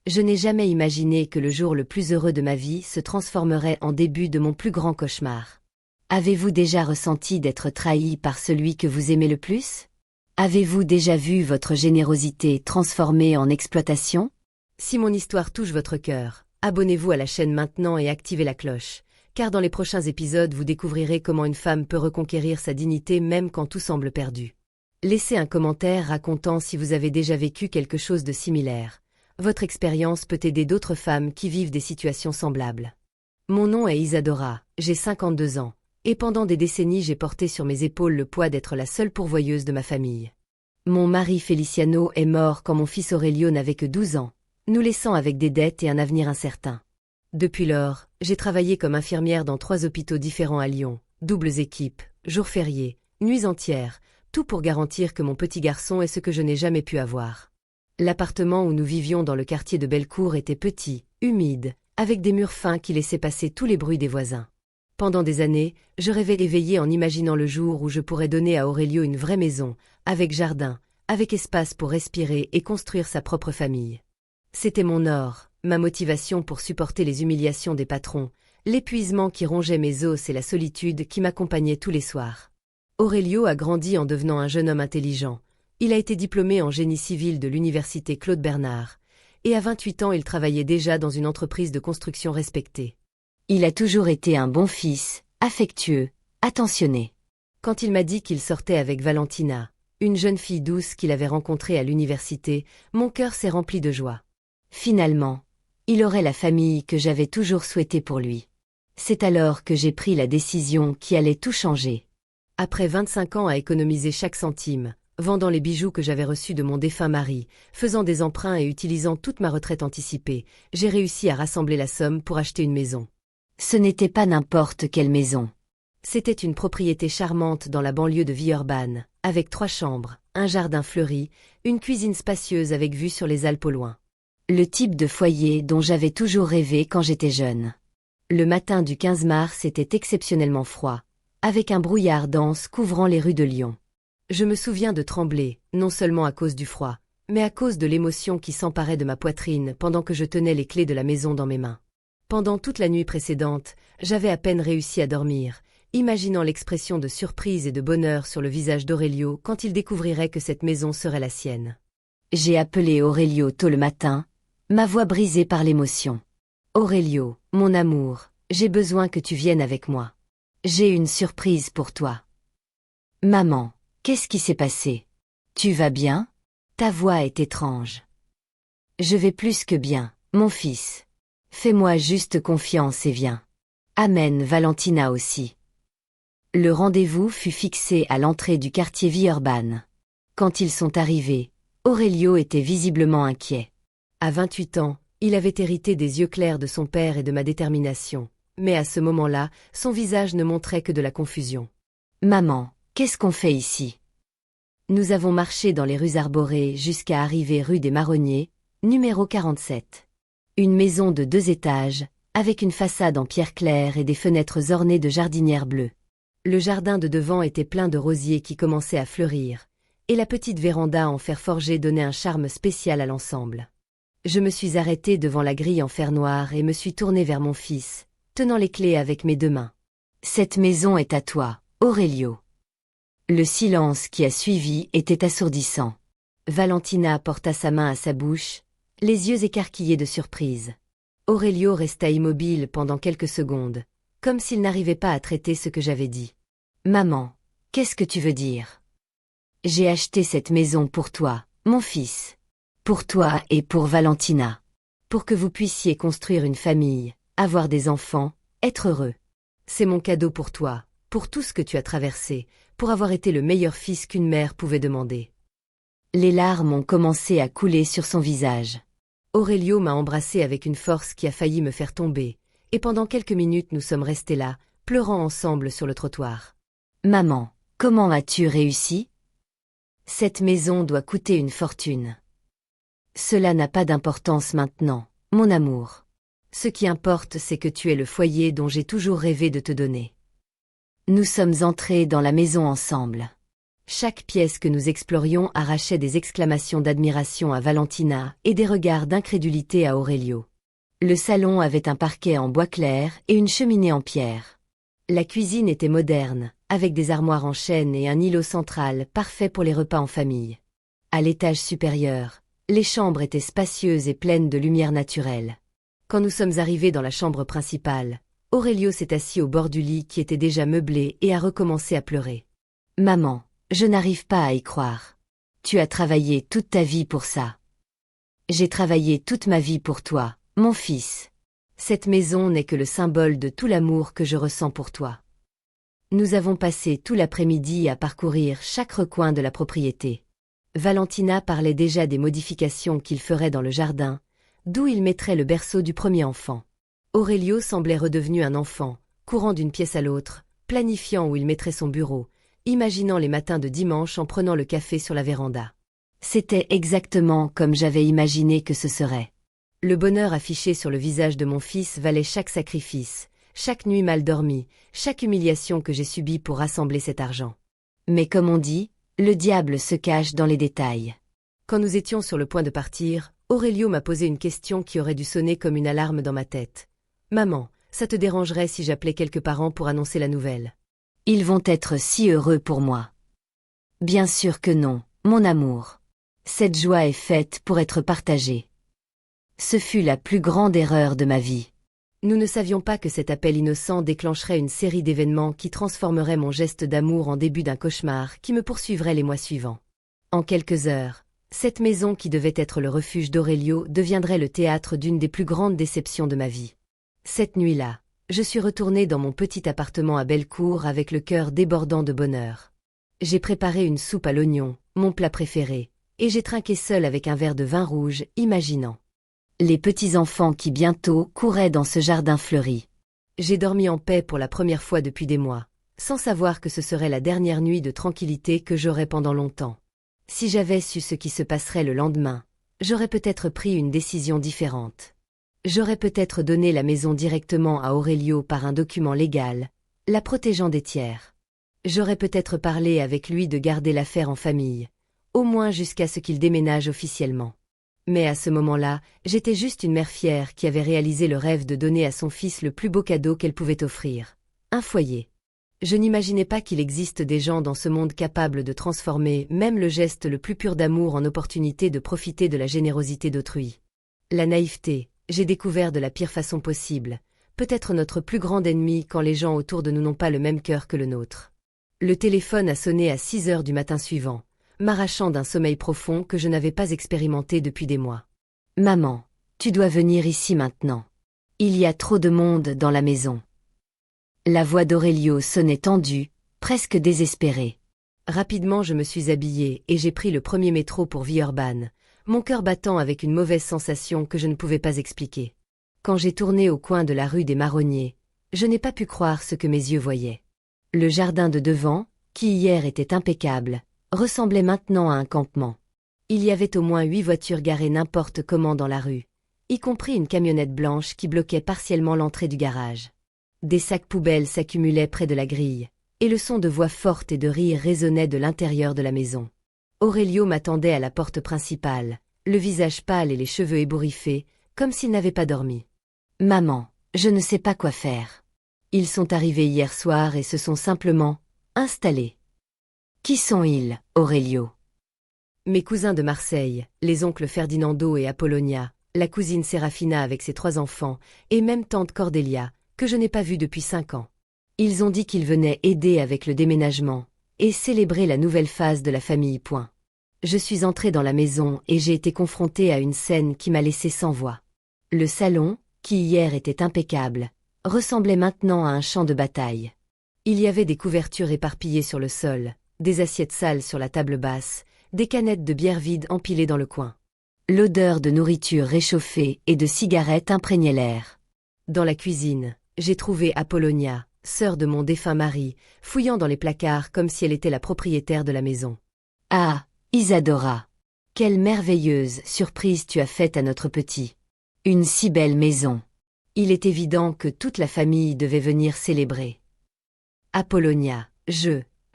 Je n'ai jamais imaginé que le jour le plus heureux de ma vie se transformerait en début de mon plus grand cauchemar. Avez-vous déjà ressenti d'être trahi par celui que vous aimez le plus? Avez-vous déjà vu votre générosité transformée en exploitation? Si mon histoire touche votre cœur, abonnez-vous à la chaîne maintenant et activez la cloche, car dans les prochains épisodes vous découvrirez comment une femme peut reconquérir sa dignité même quand tout semble perdu. Laissez un commentaire racontant si vous avez déjà vécu quelque chose de similaire. Votre expérience peut aider d'autres femmes qui vivent des situations semblables. Mon nom est Isadora, j'ai 52 ans, et pendant des décennies j'ai porté sur mes épaules le poids d'être la seule pourvoyeuse de ma famille. Mon mari Feliciano est mort quand mon fils Aurelio n'avait que 12 ans, nous laissant avec des dettes et un avenir incertain. Depuis lors, j'ai travaillé comme infirmière dans 3 hôpitaux différents à Lyon, doubles équipes, jours fériés, nuits entières, tout pour garantir que mon petit garçon ait ce que je n'ai jamais pu avoir. L'appartement où nous vivions dans le quartier de Bellecour était petit, humide, avec des murs fins qui laissaient passer tous les bruits des voisins. Pendant des années, je rêvais éveillée en imaginant le jour où je pourrais donner à Aurelio une vraie maison, avec jardin, avec espace pour respirer et construire sa propre famille. C'était mon or, ma motivation pour supporter les humiliations des patrons, l'épuisement qui rongeait mes os et la solitude qui m'accompagnait tous les soirs. Aurelio a grandi en devenant un jeune homme intelligent. Il a été diplômé en génie civil de l'université Claude Bernard, et à 28 ans il travaillait déjà dans une entreprise de construction respectée. Il a toujours été un bon fils, affectueux, attentionné. Quand il m'a dit qu'il sortait avec Valentina, une jeune fille douce qu'il avait rencontrée à l'université, mon cœur s'est rempli de joie. Finalement, il aurait la famille que j'avais toujours souhaitée pour lui. C'est alors que j'ai pris la décision qui allait tout changer. Après 25 ans à économiser chaque centime, vendant les bijoux que j'avais reçus de mon défunt mari, faisant des emprunts et utilisant toute ma retraite anticipée, j'ai réussi à rassembler la somme pour acheter une maison. Ce n'était pas n'importe quelle maison. C'était une propriété charmante dans la banlieue de Villeurbanne, avec 3 chambres, un jardin fleuri, une cuisine spacieuse avec vue sur les Alpes au loin. Le type de foyer dont j'avais toujours rêvé quand j'étais jeune. Le matin du 15 mars était exceptionnellement froid, avec un brouillard dense couvrant les rues de Lyon. Je me souviens de trembler, non seulement à cause du froid, mais à cause de l'émotion qui s'emparait de ma poitrine pendant que je tenais les clés de la maison dans mes mains. Pendant toute la nuit précédente, j'avais à peine réussi à dormir, imaginant l'expression de surprise et de bonheur sur le visage d'Aurelio quand il découvrirait que cette maison serait la sienne. J'ai appelé Aurelio tôt le matin, ma voix brisée par l'émotion. « Aurelio, mon amour, j'ai besoin que tu viennes avec moi. J'ai une surprise pour toi. » « Maman, qu'est-ce qui s'est passé? Tu vas bien? Ta voix est étrange. »« Je vais plus que bien, mon fils. Fais-moi juste confiance et viens. Amène Valentina aussi. » Le rendez-vous fut fixé à l'entrée du quartier Villeurbanne. Quand ils sont arrivés, Aurelio était visiblement inquiet. À 28 ans, il avait hérité des yeux clairs de son père et de ma détermination, mais à ce moment-là, son visage ne montrait que de la confusion. « Maman, qu'est-ce qu'on fait ici? » Nous avons marché dans les rues arborées jusqu'à arriver rue des Marronniers, numéro 47. Une maison de 2 étages, avec une façade en pierre claire et des fenêtres ornées de jardinières bleues. Le jardin de devant était plein de rosiers qui commençaient à fleurir, et la petite véranda en fer forgé donnait un charme spécial à l'ensemble. Je me suis arrêtée devant la grille en fer noir et me suis tournée vers mon fils, tenant les clés avec mes 2 mains. « Cette maison est à toi, Aurelio. » Le silence qui a suivi était assourdissant. Valentina porta sa main à sa bouche, les yeux écarquillés de surprise. Aurelio resta immobile pendant quelques secondes, comme s'il n'arrivait pas à traiter ce que j'avais dit. « Maman, qu'est-ce que tu veux dire? » « J'ai acheté cette maison pour toi, mon fils. Pour toi et pour Valentina. Pour que vous puissiez construire une famille, avoir des enfants, être heureux. C'est mon cadeau pour toi, pour tout ce que tu as traversé, pour avoir été le meilleur fils qu'une mère pouvait demander. » Les larmes ont commencé à couler sur son visage. Aurelio m'a embrassée avec une force qui a failli me faire tomber, et pendant quelques minutes nous sommes restés là, pleurant ensemble sur le trottoir. « Maman, comment as-tu réussi? Cette maison doit coûter une fortune. » Cela n'a pas d'importance maintenant, mon amour. Ce qui importe, c'est que tu es le foyer dont j'ai toujours rêvé de te donner. Nous sommes entrés dans la maison ensemble. Chaque pièce que nous explorions arrachait des exclamations d'admiration à Valentina et des regards d'incrédulité à Aurelio. Le salon avait un parquet en bois clair et une cheminée en pierre. La cuisine était moderne, avec des armoires en chêne et un îlot central parfait pour les repas en famille. À l'étage supérieur, les chambres étaient spacieuses et pleines de lumière naturelle. Quand nous sommes arrivés dans la chambre principale, Aurelio s'est assis au bord du lit qui était déjà meublé et a recommencé à pleurer. « Maman, je n'arrive pas à y croire. Tu as travaillé toute ta vie pour ça. J'ai travaillé toute ma vie pour toi, mon fils. Cette maison n'est que le symbole de tout l'amour que je ressens pour toi. » Nous avons passé tout l'après-midi à parcourir chaque recoin de la propriété. Valentina parlait déjà des modifications qu'il ferait dans le jardin, d'où il mettrait le berceau du premier enfant. Aurelio semblait redevenu un enfant, courant d'une pièce à l'autre, planifiant où il mettrait son bureau, imaginant les matins de dimanche en prenant le café sur la véranda. C'était exactement comme j'avais imaginé que ce serait. Le bonheur affiché sur le visage de mon fils valait chaque sacrifice, chaque nuit mal dormie, chaque humiliation que j'ai subie pour rassembler cet argent. Mais comme on dit, le diable se cache dans les détails. Quand nous étions sur le point de partir, Aurelio m'a posé une question qui aurait dû sonner comme une alarme dans ma tête. « Maman, ça te dérangerait si j'appelais quelques parents pour annoncer la nouvelle ? Ils vont être si heureux pour moi. » Bien sûr que non, mon amour. Cette joie est faite pour être partagée. Ce fut la plus grande erreur de ma vie. Nous ne savions pas que cet appel innocent déclencherait une série d'événements qui transformeraient mon geste d'amour en début d'un cauchemar qui me poursuivrait les mois suivants. En quelques heures, cette maison qui devait être le refuge d'Aurelio deviendrait le théâtre d'une des plus grandes déceptions de ma vie. Cette nuit-là, je suis retournée dans mon petit appartement à Bellecour avec le cœur débordant de bonheur. J'ai préparé une soupe à l'oignon, mon plat préféré, et j'ai trinqué seule avec un verre de vin rouge, imaginant les petits-enfants qui bientôt couraient dans ce jardin fleuri. J'ai dormi en paix pour la première fois depuis des mois, sans savoir que ce serait la dernière nuit de tranquillité que j'aurais pendant longtemps. Si j'avais su ce qui se passerait le lendemain, j'aurais peut-être pris une décision différente. J'aurais peut-être donné la maison directement à Aurelio par un document légal, la protégeant des tiers. J'aurais peut-être parlé avec lui de garder l'affaire en famille, au moins jusqu'à ce qu'il déménage officiellement. Mais à ce moment-là, j'étais juste une mère fière qui avait réalisé le rêve de donner à son fils le plus beau cadeau qu'elle pouvait offrir, un foyer. Je n'imaginais pas qu'il existe des gens dans ce monde capables de transformer même le geste le plus pur d'amour en opportunité de profiter de la générosité d'autrui. La naïveté, j'ai découvert de la pire façon possible, peut-être notre plus grand ennemi quand les gens autour de nous n'ont pas le même cœur que le nôtre. Le téléphone a sonné à 6 heures du matin suivant, m'arrachant d'un sommeil profond que je n'avais pas expérimenté depuis des mois. « Maman, tu dois venir ici maintenant. Il y a trop de monde dans la maison. » La voix d'Aurelio sonnait tendue, presque désespérée. Rapidement je me suis habillée et j'ai pris le premier métro pour Villeurbanne, mon cœur battant avec une mauvaise sensation que je ne pouvais pas expliquer. Quand j'ai tourné au coin de la rue des Marronniers, je n'ai pas pu croire ce que mes yeux voyaient. Le jardin de devant, qui hier était impeccable, ressemblait maintenant à un campement. Il y avait au moins 8 voitures garées n'importe comment dans la rue, y compris une camionnette blanche qui bloquait partiellement l'entrée du garage. Des sacs poubelles s'accumulaient près de la grille, et le son de voix fortes et de rires résonnait de l'intérieur de la maison. Aurelio m'attendait à la porte principale, le visage pâle et les cheveux ébouriffés, comme s'il n'avait pas dormi. « Maman, je ne sais pas quoi faire. Ils sont arrivés hier soir et se sont simplement installés. » « Qui sont-ils, Aurelio ?» Mes cousins de Marseille, les oncles Ferdinando et Apollonia, la cousine Serafina avec ses 3 enfants, et même tante Cordelia, que je n'ai pas vue depuis 5 ans. Ils ont dit qu'ils venaient aider avec le déménagement et célébrer la nouvelle phase de la famille. Je suis entrée dans la maison et j'ai été confrontée à une scène qui m'a laissée sans voix. Le salon, qui hier était impeccable, ressemblait maintenant à un champ de bataille. Il y avait des couvertures éparpillées sur le sol, des assiettes sales sur la table basse, des canettes de bière vides empilées dans le coin. L'odeur de nourriture réchauffée et de cigarettes imprégnait l'air. Dans la cuisine, j'ai trouvé Apollonia, sœur de mon défunt mari, fouillant dans les placards comme si elle était la propriétaire de la maison. « Ah, Isadora, quelle merveilleuse surprise tu as faite à notre petit. Une si belle maison. Il est évident que toute la famille devait venir célébrer. » Apollonia,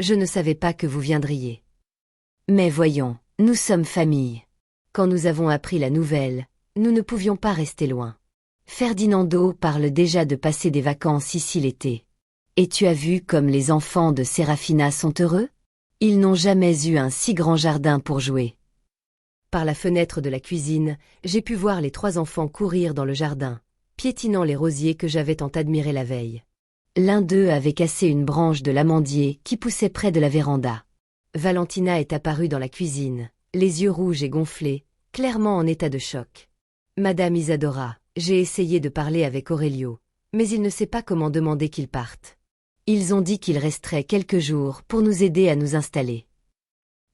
je ne savais pas que vous viendriez. Mais voyons, nous sommes famille. Quand nous avons appris la nouvelle, nous ne pouvions pas rester loin. Ferdinando parle déjà de passer des vacances ici l'été. Et tu as vu comme les enfants de Serafina sont heureux? Ils n'ont jamais eu un si grand jardin pour jouer. Par la fenêtre de la cuisine, j'ai pu voir les 3 enfants courir dans le jardin, piétinant les rosiers que j'avais tant admirés la veille. L'un d'eux avait cassé une branche de l'amandier qui poussait près de la véranda. Valentina est apparue dans la cuisine, les yeux rouges et gonflés, clairement en état de choc. « Madame Isadora, j'ai essayé de parler avec Aurelio, mais il ne sait pas comment demander qu'il parte. Ils ont dit qu'il resterait quelques jours pour nous aider à nous installer. »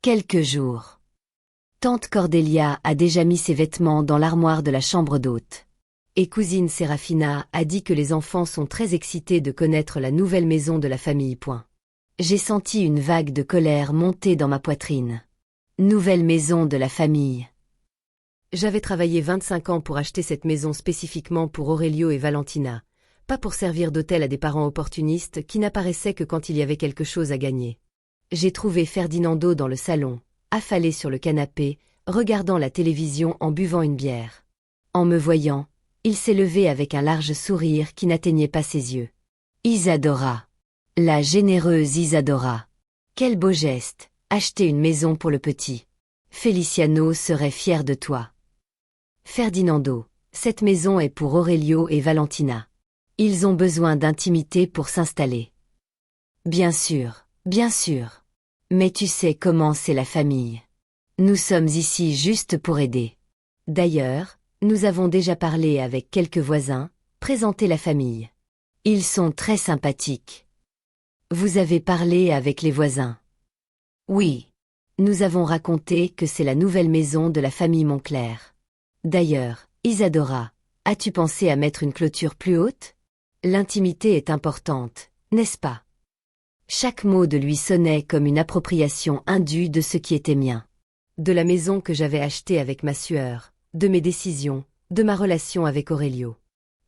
Quelques jours. Tante Cordelia a déjà mis ses vêtements dans l'armoire de la chambre d'hôte. Et cousine Serafina a dit que les enfants sont très excités de connaître la nouvelle maison de la famille. J'ai senti une vague de colère monter dans ma poitrine. Nouvelle maison de la famille. J'avais travaillé 25 ans pour acheter cette maison spécifiquement pour Aurelio et Valentina, pas pour servir d'hôtel à des parents opportunistes qui n'apparaissaient que quand il y avait quelque chose à gagner. J'ai trouvé Ferdinando dans le salon, affalé sur le canapé, regardant la télévision en buvant une bière. En me voyant, il s'est levé avec un large sourire qui n'atteignait pas ses yeux. « Isadora. La généreuse Isadora. Quel beau geste, acheter une maison pour le petit. Feliciano serait fier de toi. » Ferdinando, cette maison est pour Aurelio et Valentina. Ils ont besoin d'intimité pour s'installer. Bien sûr, bien sûr. Mais tu sais comment c'est la famille. Nous sommes ici juste pour aider. D'ailleurs, nous avons déjà parlé avec quelques voisins, présenté la famille. Ils sont très sympathiques. Vous avez parlé avec les voisins? Oui. Nous avons raconté que c'est la nouvelle maison de la famille Moncler. D'ailleurs, Isadora, as-tu pensé à mettre une clôture plus haute? L'intimité est importante, n'est-ce pas? Chaque mot de lui sonnait comme une appropriation indue de ce qui était mien. De la maison que j'avais achetée avec ma sueur, de mes décisions, de ma relation avec Aurelio.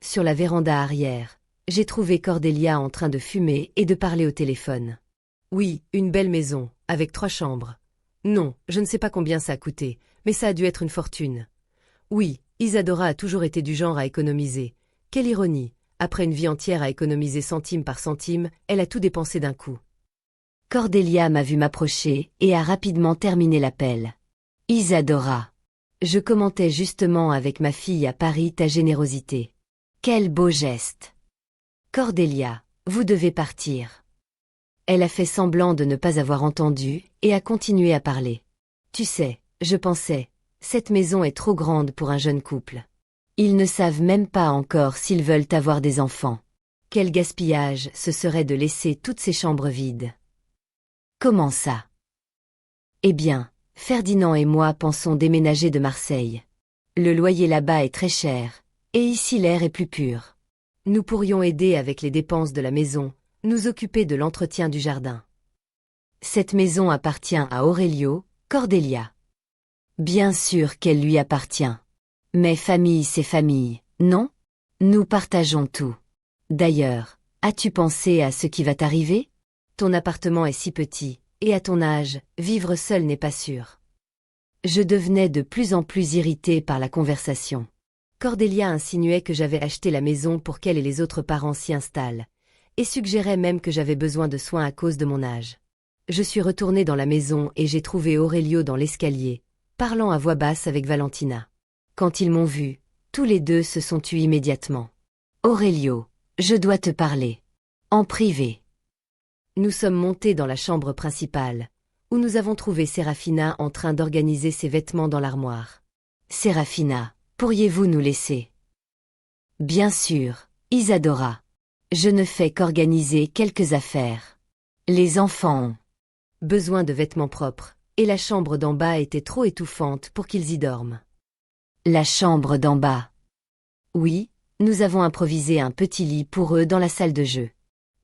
Sur la véranda arrière, j'ai trouvé Cordelia en train de fumer et de parler au téléphone. Oui, une belle maison, avec 3 chambres. Non, je ne sais pas combien ça a coûté, mais ça a dû être une fortune. Oui, Isadora a toujours été du genre à économiser. Quelle ironie! Après une vie entière à économiser centime par centime, elle a tout dépensé d'un coup. Cordelia m'a vu m'approcher et a rapidement terminé l'appel. Isadora. Je commentais justement avec ma fille à Paris ta générosité. Quel beau geste. Cordelia, vous devez partir. Elle a fait semblant de ne pas avoir entendu et a continué à parler. Tu sais, je pensais, cette maison est trop grande pour un jeune couple. Ils ne savent même pas encore s'ils veulent avoir des enfants. Quel gaspillage ce serait de laisser toutes ces chambres vides. Comment ça? Eh bien, Ferdinand et moi pensons déménager de Marseille. Le loyer là-bas est très cher, et ici l'air est plus pur. Nous pourrions aider avec les dépenses de la maison, nous occuper de l'entretien du jardin. Cette maison appartient à Aurelio, Cordelia. Bien sûr qu'elle lui appartient. Mais famille c'est famille, non? Nous partageons tout. D'ailleurs, as-tu pensé à ce qui va t'arriver? Ton appartement est si petit, et à ton âge, vivre seul n'est pas sûr. Je devenais de plus en plus irritée par la conversation. Cordelia insinuait que j'avais acheté la maison pour qu'elle et les autres parents s'y installent, et suggérait même que j'avais besoin de soins à cause de mon âge. Je suis retournée dans la maison et j'ai trouvé Aurelio dans l'escalier, parlant à voix basse avec Valentina. Quand ils m'ont vu, tous les deux se sont tus immédiatement. « Aurelio, je dois te parler. En privé. » Nous sommes montés dans la chambre principale, où nous avons trouvé Serafina en train d'organiser ses vêtements dans l'armoire. « Serafina, pourriez-vous nous laisser? » « Bien sûr, Isadora. Je ne fais qu'organiser quelques affaires. Les enfants ont besoin de vêtements propres, et la chambre d'en bas était trop étouffante pour qu'ils y dorment. » La chambre d'en bas. Oui, nous avons improvisé un petit lit pour eux dans la salle de jeu.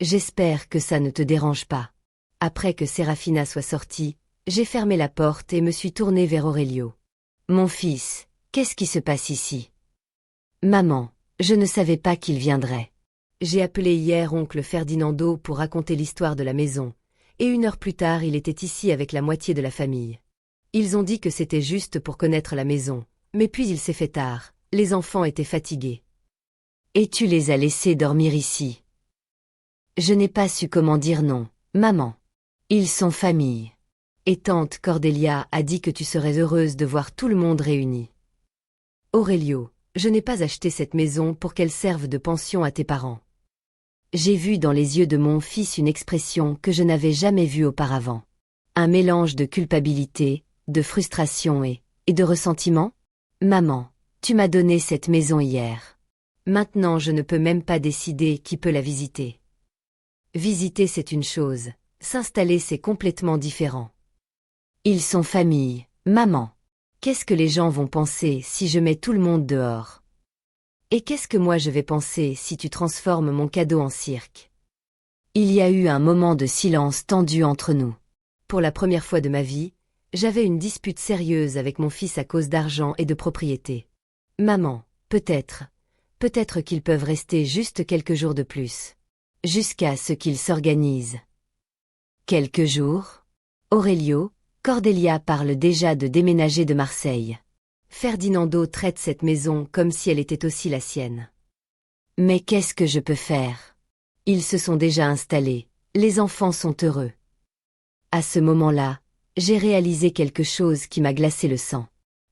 J'espère que ça ne te dérange pas. Après que Serafina soit sortie, j'ai fermé la porte et me suis tournée vers Aurelio. Mon fils, qu'est-ce qui se passe ici? Maman, je ne savais pas qu'il viendrait. J'ai appelé hier oncle Ferdinando pour raconter l'histoire de la maison, et 1 heure plus tard il était ici avec la moitié de la famille. Ils ont dit que c'était juste pour connaître la maison, mais puis il s'est fait tard, les enfants étaient fatigués. Et tu les as laissés dormir ici? Je n'ai pas su comment dire non, maman. Ils sont famille. Et tante Cordelia a dit que tu serais heureuse de voir tout le monde réuni. Aurelio, je n'ai pas acheté cette maison pour qu'elle serve de pension à tes parents. J'ai vu dans les yeux de mon fils une expression que je n'avais jamais vue auparavant. Un mélange de culpabilité, de frustration et de ressentiment. Maman, tu m'as donné cette maison hier. Maintenant je ne peux même pas décider qui peut la visiter. Visiter c'est une chose, s'installer c'est complètement différent. Ils sont famille, maman. Qu'est-ce que les gens vont penser si je mets tout le monde dehors? Et qu'est-ce que moi je vais penser si tu transformes mon cadeau en cirque? Il y a eu un moment de silence tendu entre nous. Pour la première fois de ma vie, j'avais une dispute sérieuse avec mon fils à cause d'argent et de propriété. Maman, peut-être qu'ils peuvent rester juste quelques jours de plus. Jusqu'à ce qu'ils s'organisent. Quelques jours? Aurelio, Cordelia parle déjà de déménager de Marseille. Ferdinando traite cette maison comme si elle était aussi la sienne. Mais qu'est-ce que je peux faire? Ils se sont déjà installés, les enfants sont heureux. À ce moment-là, j'ai réalisé quelque chose qui m'a glacé le sang.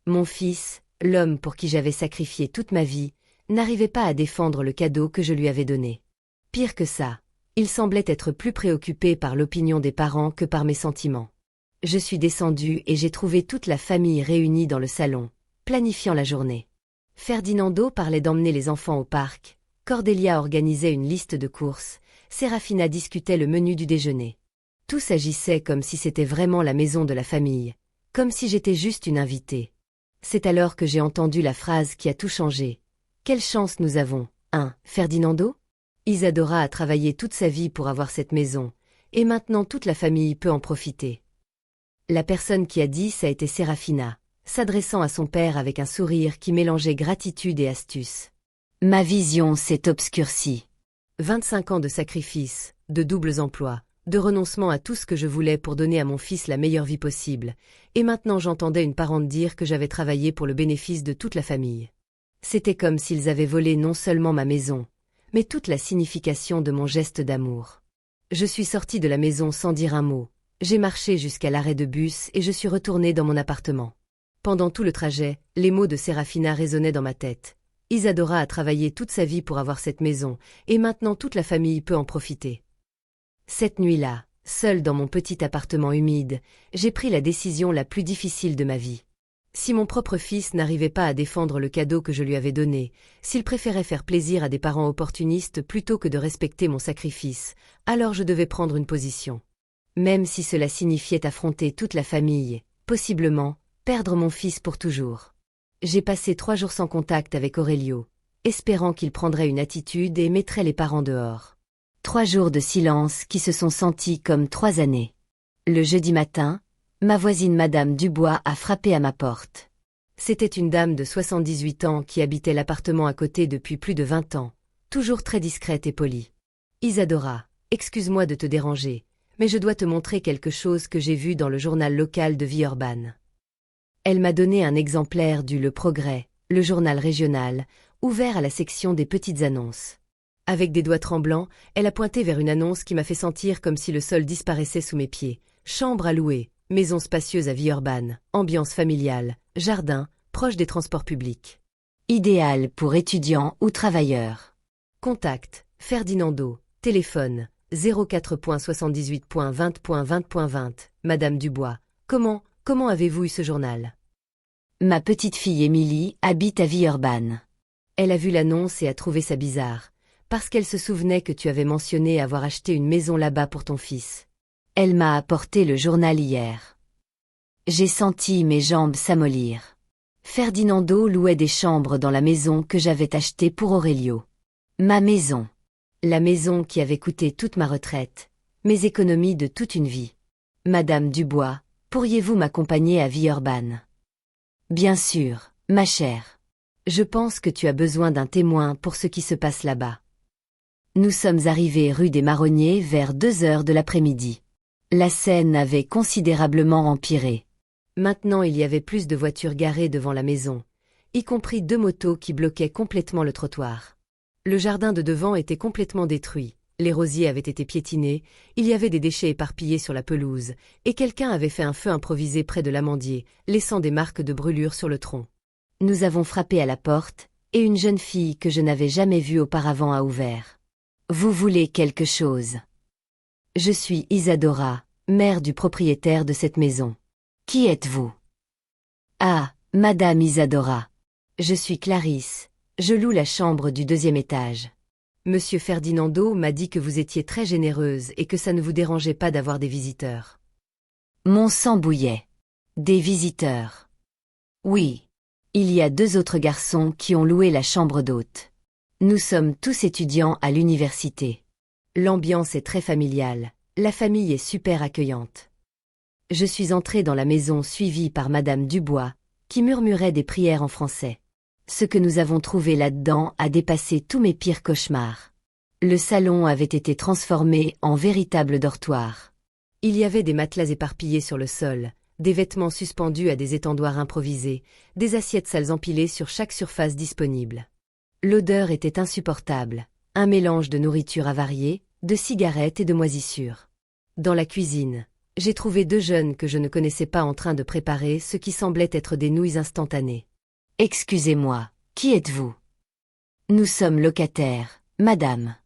Mon fils, l'homme pour qui j'avais sacrifié toute ma vie, n'arrivait pas à défendre le cadeau que je lui avais donné. Pire que ça, il semblait être plus préoccupé par l'opinion des parents que par mes sentiments. Je suis descendue et j'ai trouvé toute la famille réunie dans le salon, planifiant la journée. Ferdinando parlait d'emmener les enfants au parc, Cordelia organisait une liste de courses, Serafina discutait le menu du déjeuner. Tout s'agissait comme si c'était vraiment la maison de la famille, comme si j'étais juste une invitée. C'est alors que j'ai entendu la phrase qui a tout changé. Quelle chance nous avons, hein, Ferdinando? Isadora a travaillé toute sa vie pour avoir cette maison, et maintenant toute la famille peut en profiter. La personne qui a dit ça a été Serafina, s'adressant à son père avec un sourire qui mélangeait gratitude et astuce. Ma vision s'est obscurcie. 25 ans de sacrifice, de doubles emplois, de renoncement à tout ce que je voulais pour donner à mon fils la meilleure vie possible, et maintenant j'entendais une parente dire que j'avais travaillé pour le bénéfice de toute la famille. C'était comme s'ils avaient volé non seulement ma maison, mais toute la signification de mon geste d'amour. Je suis sortie de la maison sans dire un mot, j'ai marché jusqu'à l'arrêt de bus et je suis retournée dans mon appartement. Pendant tout le trajet, les mots de Serafina résonnaient dans ma tête. Isadora a travaillé toute sa vie pour avoir cette maison, et maintenant toute la famille peut en profiter. Cette nuit-là, seule dans mon petit appartement humide, j'ai pris la décision la plus difficile de ma vie. Si mon propre fils n'arrivait pas à défendre le cadeau que je lui avais donné, s'il préférait faire plaisir à des parents opportunistes plutôt que de respecter mon sacrifice, alors je devais prendre une position. Même si cela signifiait affronter toute la famille, possiblement, perdre mon fils pour toujours. J'ai passé 3 jours sans contact avec Aurelio, espérant qu'il prendrait une attitude et mettrait les parents dehors. 3 jours de silence qui se sont sentis comme 3 années. Le jeudi matin, ma voisine Madame Dubois a frappé à ma porte. C'était une dame de 78 ans qui habitait l'appartement à côté depuis plus de 20 ans, toujours très discrète et polie. Isadora, excuse-moi de te déranger, mais je dois te montrer quelque chose que j'ai vu dans le journal local de Villeurbanne. Elle m'a donné un exemplaire du Le Progrès, le journal régional, ouvert à la section des petites annonces. Avec des doigts tremblants, elle a pointé vers une annonce qui m'a fait sentir comme si le sol disparaissait sous mes pieds. Chambre à louer, maison spacieuse à Villeurbanne, ambiance familiale, jardin, proche des transports publics. Idéal pour étudiants ou travailleurs. Contact, Ferdinando, téléphone, 04.78.20.20.20. Madame Dubois, comment avez-vous eu ce journal? Ma petite fille Émilie habite à Villeurbanne. Elle a vu l'annonce et a trouvé ça bizarre, parce qu'elle se souvenait que tu avais mentionné avoir acheté une maison là-bas pour ton fils. Elle m'a apporté le journal hier. J'ai senti mes jambes s'amollir. Ferdinando louait des chambres dans la maison que j'avais achetée pour Aurelio. Ma maison. La maison qui avait coûté toute ma retraite, mes économies de toute une vie. Madame Dubois, pourriez-vous m'accompagner à Villeurbanne? Bien sûr, ma chère. Je pense que tu as besoin d'un témoin pour ce qui se passe là-bas. Nous sommes arrivés rue des Marronniers vers 2 heures de l'après-midi. La scène avait considérablement empiré. Maintenant il y avait plus de voitures garées devant la maison, y compris 2 motos qui bloquaient complètement le trottoir. Le jardin de devant était complètement détruit, les rosiers avaient été piétinés, il y avait des déchets éparpillés sur la pelouse, et quelqu'un avait fait un feu improvisé près de l'amandier, laissant des marques de brûlure sur le tronc. Nous avons frappé à la porte, et une jeune fille que je n'avais jamais vue auparavant a ouvert. « Vous voulez quelque chose ? Je suis Isadora, mère du propriétaire de cette maison. Qui êtes-vous ? Ah, Madame Isadora. Je suis Clarisse, je loue la chambre du 2e étage. Monsieur Ferdinando m'a dit que vous étiez très généreuse et que ça ne vous dérangeait pas d'avoir des visiteurs. Mon sang bouillait. Des visiteurs. Oui. Il y a 2 autres garçons qui ont loué la chambre d'hôte. Nous sommes tous étudiants à l'université. L'ambiance est très familiale, la famille est super accueillante. Je suis entrée dans la maison suivie par Madame Dubois, qui murmurait des prières en français. Ce que nous avons trouvé là-dedans a dépassé tous mes pires cauchemars. Le salon avait été transformé en véritable dortoir. Il y avait des matelas éparpillés sur le sol, des vêtements suspendus à des étendoirs improvisés, des assiettes sales empilées sur chaque surface disponible. L'odeur était insupportable, un mélange de nourriture avariée, de cigarettes et de moisissures. Dans la cuisine, j'ai trouvé 2 jeunes que je ne connaissais pas en train de préparer ce qui semblait être des nouilles instantanées. « Excusez-moi, qui êtes-vous ? » « Nous sommes locataires, madame.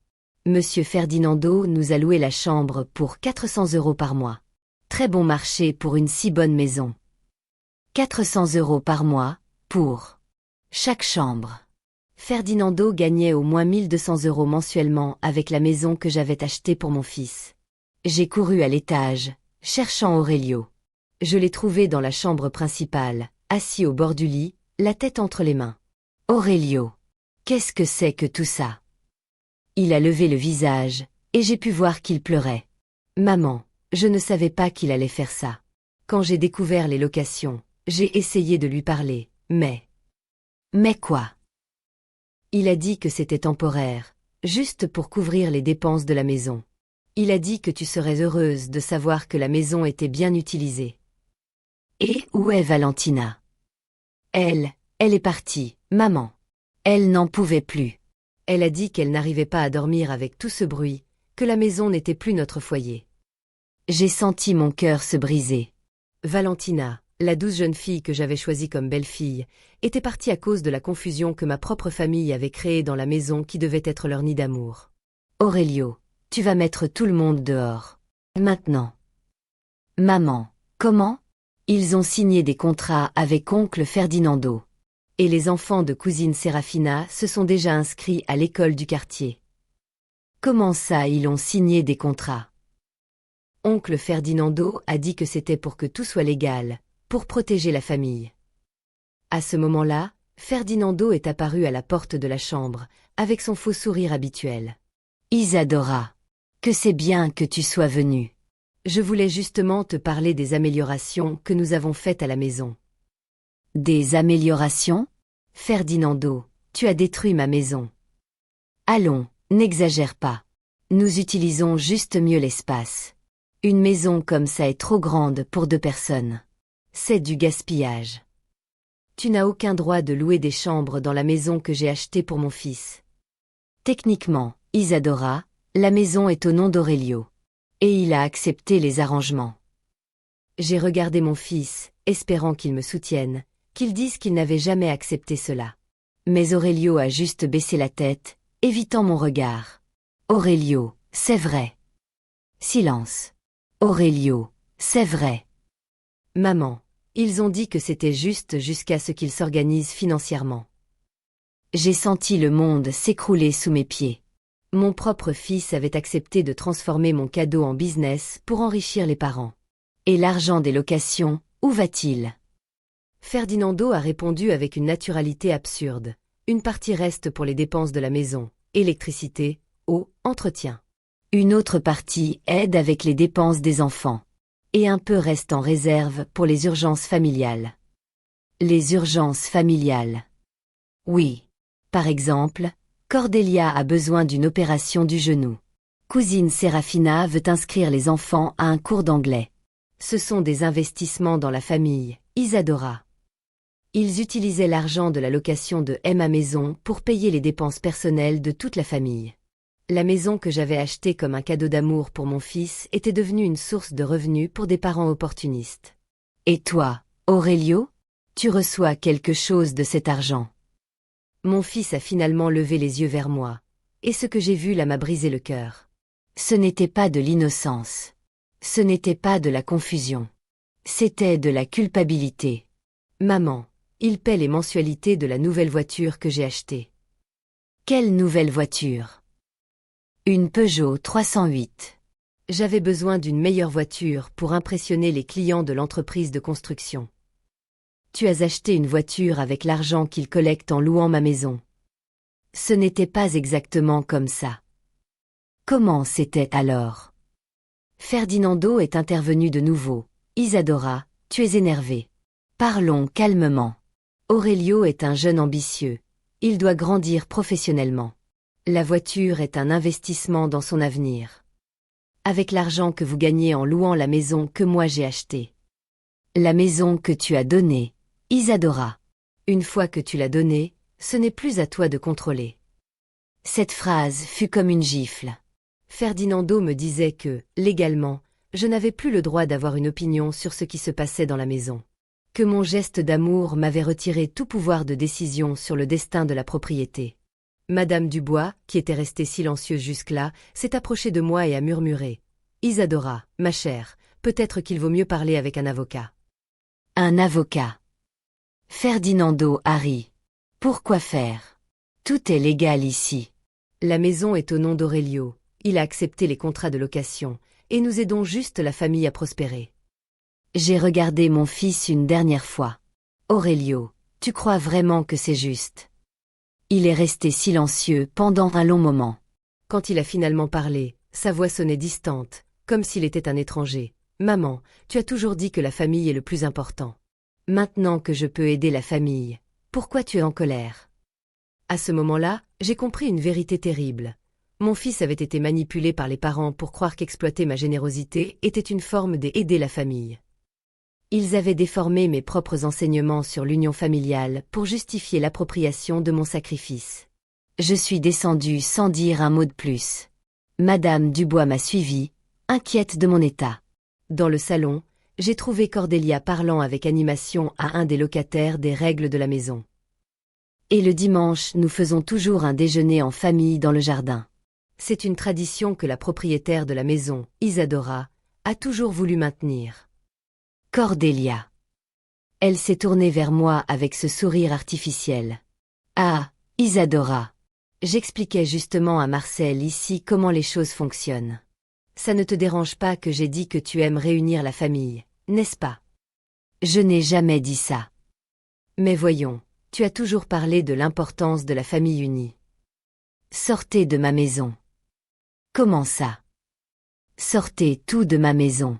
Monsieur Ferdinando nous a loué la chambre pour 400 € par mois. Très bon marché pour une si bonne maison. 400 € par mois, pour chaque chambre. » Ferdinando gagnait au moins 1200 € mensuellement avec la maison que j'avais achetée pour mon fils. J'ai couru à l'étage, cherchant Aurelio. Je l'ai trouvé dans la chambre principale, assis au bord du lit, la tête entre les mains. « Aurelio, qu'est-ce que c'est que tout ça ?» Il a levé le visage, et j'ai pu voir qu'il pleurait. « Maman, je ne savais pas qu'il allait faire ça. Quand j'ai découvert les locations, j'ai essayé de lui parler, mais... » « Mais quoi ?» Il a dit que c'était temporaire, juste pour couvrir les dépenses de la maison. Il a dit que tu serais heureuse de savoir que la maison était bien utilisée. Et où est Valentina ? Elle est partie, maman. Elle n'en pouvait plus. Elle a dit qu'elle n'arrivait pas à dormir avec tout ce bruit, que la maison n'était plus notre foyer. J'ai senti mon cœur se briser. Valentina, la douce jeune fille que j'avais choisie comme belle-fille, était partie à cause de la confusion que ma propre famille avait créée dans la maison qui devait être leur nid d'amour. Aurelio, tu vas mettre tout le monde dehors. Maintenant. Maman, comment ? Ils ont signé des contrats avec oncle Ferdinando. Et les enfants de cousine Serafina se sont déjà inscrits à l'école du quartier. Comment ça, ils ont signé des contrats ? Oncle Ferdinando a dit que c'était pour que tout soit légal, pour protéger la famille. À ce moment-là, Ferdinando est apparu à la porte de la chambre, avec son faux sourire habituel. « Isadora, que c'est bien que tu sois venue. Je voulais justement te parler des améliorations que nous avons faites à la maison. » « Des améliorations ? Ferdinando, tu as détruit ma maison. » « Allons, n'exagère pas. Nous utilisons juste mieux l'espace. Une maison comme ça est trop grande pour 2 personnes. C'est du gaspillage. Tu n'as aucun droit de louer des chambres dans la maison que j'ai achetée pour mon fils. Techniquement, Isadora, la maison est au nom d'Aurelio. Et il a accepté les arrangements. J'ai regardé mon fils, espérant qu'il me soutienne, qu'il dise qu'il n'avait jamais accepté cela. Mais Aurelio a juste baissé la tête, évitant mon regard. Aurelio, c'est vrai. Silence. Aurelio, c'est vrai. Maman, ils ont dit que c'était juste jusqu'à ce qu'ils s'organisent financièrement. J'ai senti le monde s'écrouler sous mes pieds. Mon propre fils avait accepté de transformer mon cadeau en business pour enrichir les parents. Et l'argent des locations, où va-t-il ? Ferdinando a répondu avec une naturalité absurde. Une partie reste pour les dépenses de la maison, électricité, eau, entretien. Une autre partie aide avec les dépenses des enfants. Et un peu reste en réserve pour les urgences familiales. Les urgences familiales. Oui. Par exemple, Cordelia a besoin d'une opération du genou. Cousine Serafina veut inscrire les enfants à un cours d'anglais. Ce sont des investissements dans la famille, Isadora. Ils utilisaient l'argent de la location de ma maison pour payer les dépenses personnelles de toute la famille. La maison que j'avais achetée comme un cadeau d'amour pour mon fils était devenue une source de revenus pour des parents opportunistes. Et toi, Aurelio? Tu reçois quelque chose de cet argent? Mon fils a finalement levé les yeux vers moi, et ce que j'ai vu là m'a brisé le cœur. Ce n'était pas de l'innocence. Ce n'était pas de la confusion. C'était de la culpabilité. Maman, il paie les mensualités de la nouvelle voiture que j'ai achetée. Quelle nouvelle voiture? Une Peugeot 308. J'avais besoin d'une meilleure voiture pour impressionner les clients de l'entreprise de construction. Tu as acheté une voiture avec l'argent qu'il collecte en louant ma maison. Ce n'était pas exactement comme ça. Comment c'était alors? Ferdinando est intervenu de nouveau. Isadora, tu es énervée. Parlons calmement. Aurelio est un jeune ambitieux. Il doit grandir professionnellement. La voiture est un investissement dans son avenir. Avec l'argent que vous gagnez en louant la maison que moi j'ai achetée. La maison que tu as donnée, Isadora. Une fois que tu l'as donnée, ce n'est plus à toi de contrôler. Cette phrase fut comme une gifle. Ferdinando me disait que, légalement, je n'avais plus le droit d'avoir une opinion sur ce qui se passait dans la maison. Que mon geste d'amour m'avait retiré tout pouvoir de décision sur le destin de la propriété. Madame Dubois, qui était restée silencieuse jusque-là, s'est approchée de moi et a murmuré. « Isadora, ma chère, peut-être qu'il vaut mieux parler avec un avocat. » Un avocat. Ferdinando a ri. Pourquoi faire? Tout est légal ici. La maison est au nom d'Aurelio. Il a accepté les contrats de location, et nous aidons juste la famille à prospérer. J'ai regardé mon fils une dernière fois. Aurelio, tu crois vraiment que c'est juste? Il est resté silencieux pendant un long moment. Quand il a finalement parlé, sa voix sonnait distante, comme s'il était un étranger. Maman, tu as toujours dit que la famille est le plus important. Maintenant que je peux aider la famille, pourquoi tu es en colère? À ce moment-là, j'ai compris une vérité terrible. Mon fils avait été manipulé par les parents pour croire qu'exploiter ma générosité était une forme d'aider la famille. Ils avaient déformé mes propres enseignements sur l'union familiale pour justifier l'appropriation de mon sacrifice. Je suis descendue sans dire un mot de plus. Madame Dubois m'a suivie, inquiète de mon état. Dans le salon, j'ai trouvé Cordelia parlant avec animation à un des locataires des règles de la maison. Et le dimanche, nous faisons toujours un déjeuner en famille dans le jardin. C'est une tradition que la propriétaire de la maison, Isadora, a toujours voulu maintenir. Cordelia. Elle s'est tournée vers moi avec ce sourire artificiel. Ah, Isadora. J'expliquais justement à Marcel ici comment les choses fonctionnent. Ça ne te dérange pas que j'ai dit que tu aimes réunir la famille, n'est-ce pas? Je n'ai jamais dit ça. Mais voyons, tu as toujours parlé de l'importance de la famille unie. Sortez de ma maison. Comment ça? Sortez tout de ma maison.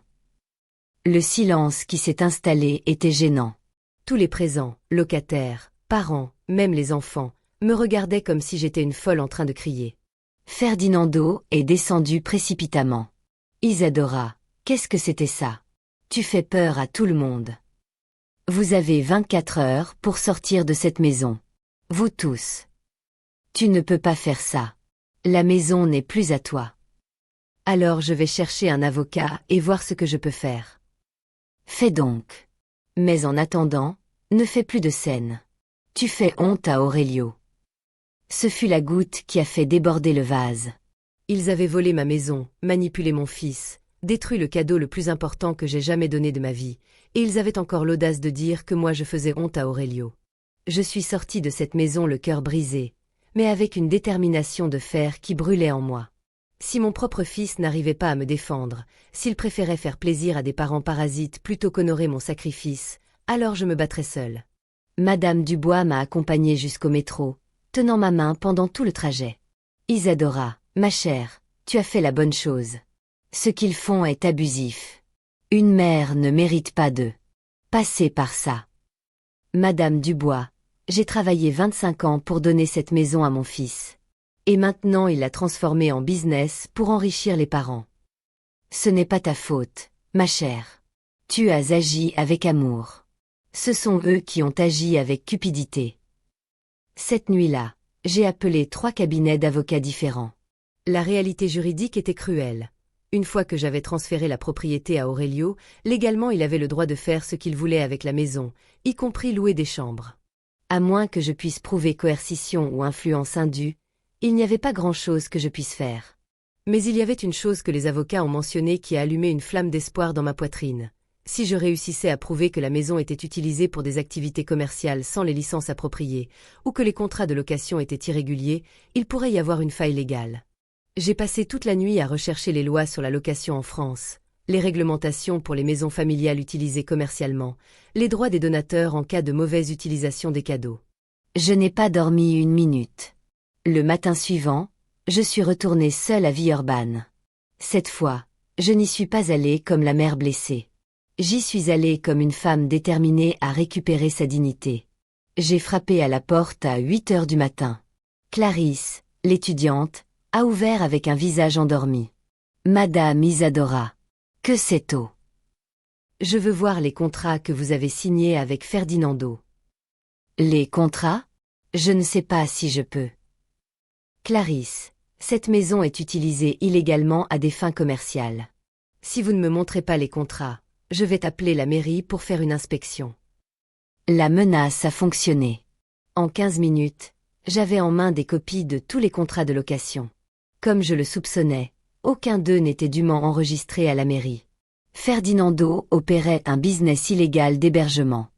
Le silence qui s'est installé était gênant. Tous les présents, locataires, parents, même les enfants, me regardaient comme si j'étais une folle en train de crier. Ferdinando est descendu précipitamment. Isadora, qu'est-ce que c'était ça? Tu fais peur à tout le monde. Vous avez 24 heures pour sortir de cette maison. Vous tous. Tu ne peux pas faire ça. La maison n'est plus à toi. Alors je vais chercher un avocat et voir ce que je peux faire. Fais donc. Mais en attendant, ne fais plus de scène. Tu fais honte à Aurelio. Ce fut la goutte qui a fait déborder le vase. Ils avaient volé ma maison, manipulé mon fils, détruit le cadeau le plus important que j'ai jamais donné de ma vie, et ils avaient encore l'audace de dire que moi je faisais honte à Aurelio. Je suis sortie de cette maison le cœur brisé, mais avec une détermination de fer qui brûlait en moi. Si mon propre fils n'arrivait pas à me défendre, s'il préférait faire plaisir à des parents parasites plutôt qu'honorer mon sacrifice, alors je me battrais seule. Madame Dubois m'a accompagnée jusqu'au métro, tenant ma main pendant tout le trajet. Isadora, ma chère, tu as fait la bonne chose. Ce qu'ils font est abusif. Une mère ne mérite pas de passer par ça. Madame Dubois, j'ai travaillé 25 ans pour donner cette maison à mon fils. Et maintenant il l'a transformé en business pour enrichir les parents. Ce n'est pas ta faute, ma chère. Tu as agi avec amour. Ce sont eux qui ont agi avec cupidité. Cette nuit-là, j'ai appelé 3 cabinets d'avocats différents. La réalité juridique était cruelle. Une fois que j'avais transféré la propriété à Aurelio, légalement il avait le droit de faire ce qu'il voulait avec la maison, y compris louer des chambres. À moins que je puisse prouver coercition ou influence indue, il n'y avait pas grand-chose que je puisse faire. Mais il y avait une chose que les avocats ont mentionnée qui a allumé une flamme d'espoir dans ma poitrine. Si je réussissais à prouver que la maison était utilisée pour des activités commerciales sans les licences appropriées, ou que les contrats de location étaient irréguliers, il pourrait y avoir une faille légale. J'ai passé toute la nuit à rechercher les lois sur la location en France, les réglementations pour les maisons familiales utilisées commercialement, les droits des donateurs en cas de mauvaise utilisation des cadeaux. Je n'ai pas dormi une minute. Le matin suivant, je suis retournée seule à Villeurbanne. Cette fois, je n'y suis pas allée comme la mère blessée. J'y suis allée comme une femme déterminée à récupérer sa dignité. J'ai frappé à la porte à 8 heures du matin. Clarisse, l'étudiante, a ouvert avec un visage endormi. Madame Isadora. Que c'est tôt. Je veux voir les contrats que vous avez signés avec Ferdinando. Les contrats? Je ne sais pas si je peux. Clarisse, cette maison est utilisée illégalement à des fins commerciales. Si vous ne me montrez pas les contrats, je vais appeler la mairie pour faire une inspection. La menace a fonctionné. En 15 minutes, j'avais en main des copies de tous les contrats de location. Comme je le soupçonnais, aucun d'eux n'était dûment enregistré à la mairie. Ferdinando opérait un business illégal d'hébergement.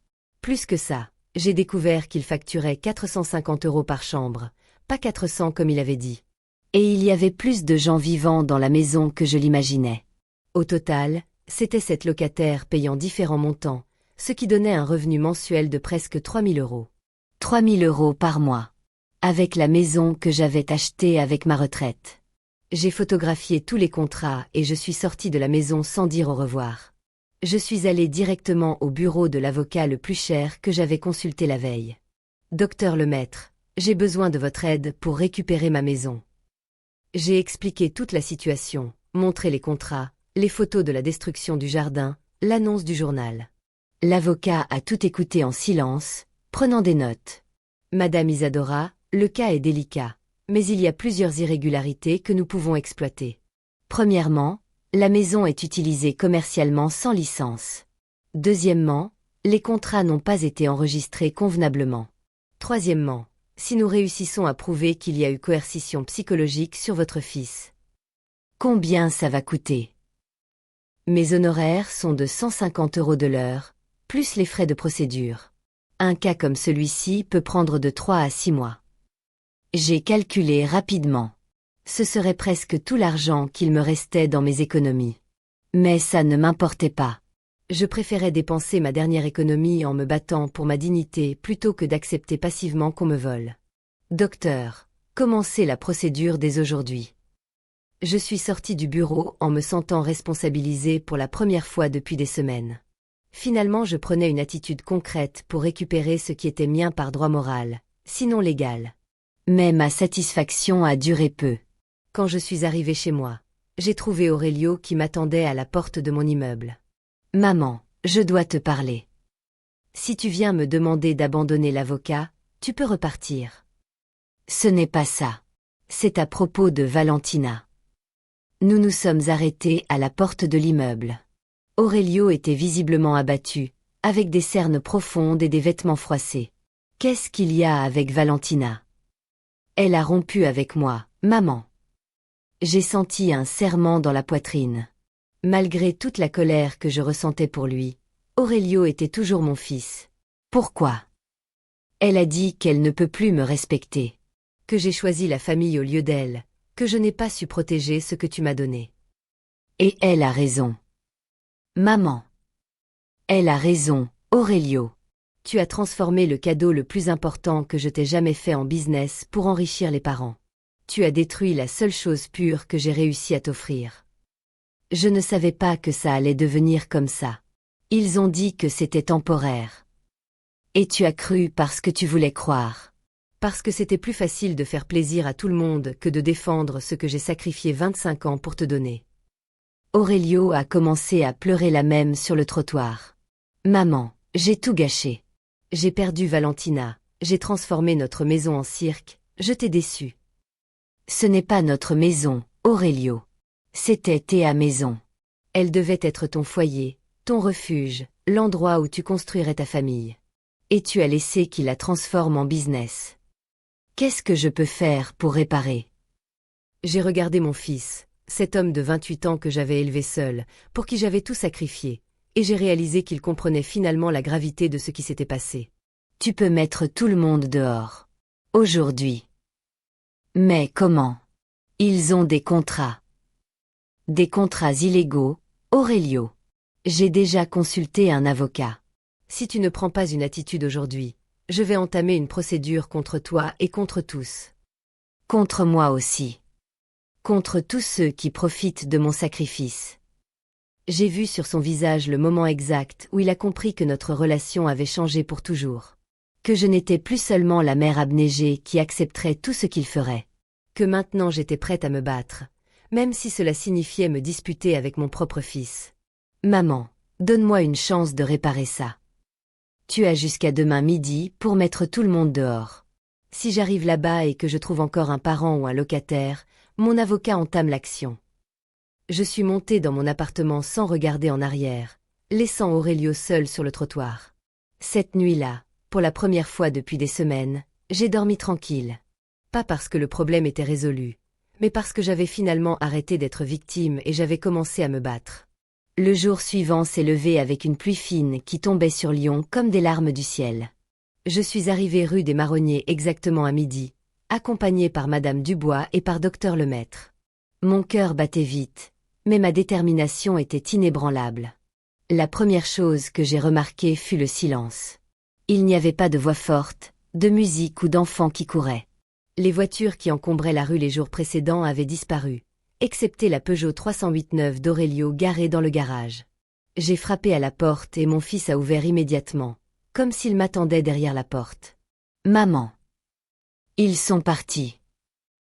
Plus que ça, j'ai découvert qu'il facturait 450 € par chambre, pas 400 comme il avait dit. Et il y avait plus de gens vivants dans la maison que je l'imaginais. Au total, c'était cette locataire payant différents montants, ce qui donnait un revenu mensuel de presque 3 000 €. 3 000 € par mois. Avec la maison que j'avais achetée avec ma retraite. J'ai photographié tous les contrats et je suis sortie de la maison sans dire au revoir. Je suis allée directement au bureau de l'avocat le plus cher que j'avais consulté la veille. Docteur Lemaître, j'ai besoin de votre aide pour récupérer ma maison. J'ai expliqué toute la situation, montré les contrats, les photos de la destruction du jardin, l'annonce du journal. L'avocat a tout écouté en silence, prenant des notes. Madame Isadora, le cas est délicat, mais il y a plusieurs irrégularités que nous pouvons exploiter. Premièrement, la maison est utilisée commercialement sans licence. Deuxièmement, les contrats n'ont pas été enregistrés convenablement. Troisièmement, si nous réussissons à prouver qu'il y a eu coercition psychologique sur votre fils. Combien ça va coûter? Mes honoraires sont de 150 € de l'heure, plus les frais de procédure. Un cas comme celui-ci peut prendre de 3 à 6 mois. J'ai calculé rapidement. Ce serait presque tout l'argent qu'il me restait dans mes économies. Mais ça ne m'importait pas. Je préférais dépenser ma dernière économie en me battant pour ma dignité plutôt que d'accepter passivement qu'on me vole. Docteur, commencez la procédure dès aujourd'hui. Je suis sortie du bureau en me sentant responsabilisée pour la première fois depuis des semaines. Finalement, je prenais une attitude concrète pour récupérer ce qui était mien par droit moral, sinon légal. Mais ma satisfaction a duré peu. Quand je suis arrivée chez moi, j'ai trouvé Aurelio qui m'attendait à la porte de mon immeuble. « Maman, je dois te parler. Si tu viens me demander d'abandonner l'avocat, tu peux repartir. » Ce n'est pas ça. C'est à propos de Valentina. Nous nous sommes arrêtés à la porte de l'immeuble. Aurelio était visiblement abattu, avec des cernes profondes et des vêtements froissés. Qu'est-ce qu'il y a avec Valentina? Elle a rompu avec moi, maman. J'ai senti un serrement dans la poitrine. Malgré toute la colère que je ressentais pour lui, Aurelio était toujours mon fils. Pourquoi? Elle a dit qu'elle ne peut plus me respecter. Que j'ai choisi la famille au lieu d'elle, que je n'ai pas su protéger ce que tu m'as donné. Et elle a raison. Maman. Elle a raison, Aurelio. Tu as transformé le cadeau le plus important que je t'ai jamais fait en business pour enrichir les parents. Tu as détruit la seule chose pure que j'ai réussi à t'offrir. Je ne savais pas que ça allait devenir comme ça. Ils ont dit que c'était temporaire. Et tu as cru parce que tu voulais croire. Parce que c'était plus facile de faire plaisir à tout le monde que de défendre ce que j'ai sacrifié 25 ans pour te donner. Aurelio a commencé à pleurer la même sur le trottoir. Maman, j'ai tout gâché. J'ai perdu Valentina, j'ai transformé notre maison en cirque, je t'ai déçu. Ce n'est pas notre maison, Aurelio. C'était ta maison. Elle devait être ton foyer, ton refuge, l'endroit où tu construirais ta famille. Et tu as laissé qu'il la transforme en business. Qu'est-ce que je peux faire pour réparer? J'ai regardé mon fils, cet homme de 28 ans que j'avais élevé seul, pour qui j'avais tout sacrifié, et j'ai réalisé qu'il comprenait finalement la gravité de ce qui s'était passé. Tu peux mettre tout le monde dehors. Aujourd'hui. Mais comment? Ils ont des contrats. Des contrats illégaux, Aurelio. J'ai déjà consulté un avocat. Si tu ne prends pas une attitude aujourd'hui, je vais entamer une procédure contre toi et contre tous. Contre moi aussi. Contre tous ceux qui profitent de mon sacrifice. J'ai vu sur son visage le moment exact où il a compris que notre relation avait changé pour toujours. Que je n'étais plus seulement la mère abnégée qui accepterait tout ce qu'il ferait. Que maintenant j'étais prête à me battre, même si cela signifiait me disputer avec mon propre fils. Maman, donne-moi une chance de réparer ça. Tu as jusqu'à demain midi pour mettre tout le monde dehors. Si j'arrive là-bas et que je trouve encore un parent ou un locataire, mon avocat entame l'action. Je suis montée dans mon appartement sans regarder en arrière, laissant Aurelio seul sur le trottoir. Cette nuit-là, pour la première fois depuis des semaines, j'ai dormi tranquille. Pas parce que le problème était résolu, mais parce que j'avais finalement arrêté d'être victime et j'avais commencé à me battre. Le jour suivant s'est levé avec une pluie fine qui tombait sur Lyon comme des larmes du ciel. Je suis arrivée rue des Marronniers exactement à midi, accompagnée par Madame Dubois et par Docteur Lemaître. Mon cœur battait vite, mais ma détermination était inébranlable. La première chose que j'ai remarquée fut le silence. Il n'y avait pas de voix forte, de musique ou d'enfants qui couraient. Les voitures qui encombraient la rue les jours précédents avaient disparu, excepté la Peugeot 308 d'Aurelio garée dans le garage. J'ai frappé à la porte et mon fils a ouvert immédiatement, comme s'il m'attendait derrière la porte. Maman. Ils sont partis.